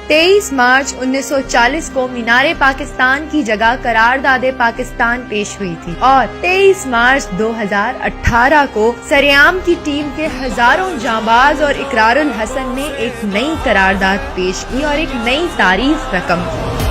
23 मार्च 1940 को मीनार पाकिस्तान की जगह करारदाद पाकिस्तान पेश हुई थी और 23 मार्च 2018 को सरेआम की टीम के हजारों जांबाज और इकरारुल हसन ने एक नई करारदाद पेश की और एक नई तारीख रकम की।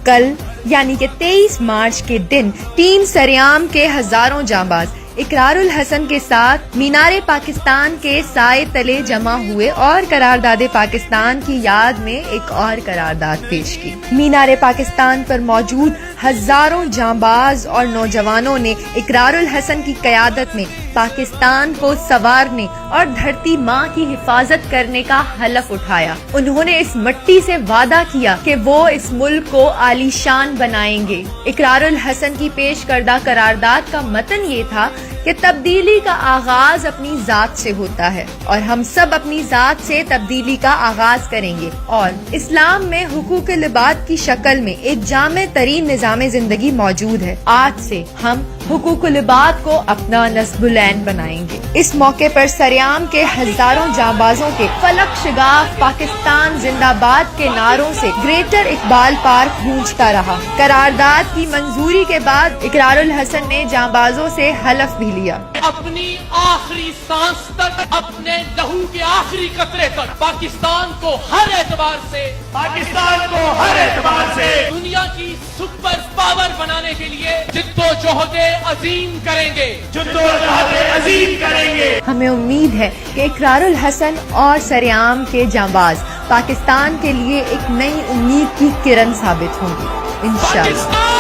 कल यानी कि 23 मार्च के दिन टीम सरेआम के हजारों जांबाज इकरारुल हसन के साथ मीनार पाकिस्तान के साए तले जमा हुए और करारदाद पाकिस्तान की याद में एक और करारदाद पेश की। मीनार पाकिस्तान पर मौजूद हजारों जांबाज और नौजवानों ने इकरारुल हसन की क़यादत में पाकिस्तान को संवारने और धरती माँ की हिफाजत करने का हलफ उठाया। उन्होंने इस मिट्टी से वादा किया कि वो इस मुल्क को आलीशान बनाएंगे। इकरारुल हसन की पेश करदा करारदाद का मतन ये था कि तब्दीली का आगाज अपनी जात से होता है और हम सब अपनी जात से तब्दीली का आगाज करेंगे और इस्लाम में हुकूक-ए लिबाद की शक्ल में एक जामे तरीन निज़ाम जिंदगी मौजूद है। आज से हम हुकूक-ए लिबाद को अपना नस्बुलैन बनाएंगे। इस मौके पर सरेआम के हजारों जांबाजों के फलक शिगाफ पाकिस्तान जिंदाबाद के नारों से ग्रेटर इकबाल पार्क गूंजता रहा। करारदाद की मंजूरी के बाद इकरारुल हसन ने जांबाजों से हलफ भी लिया। अपनी आखिरी सांस तक, अपने लहू के आखिरी कतरे तक पाकिस्तान को हर एतबार से दुनिया की सुपर पावर बनाने के लिए जिद्दोजहद अजीम करेंगे। हमें उम्मीद है कि इकरारुल हसन और सरेआम के जांबाज पाकिस्तान के लिए एक नई उम्मीद की किरण साबित होंगे इंशाअल्लाह।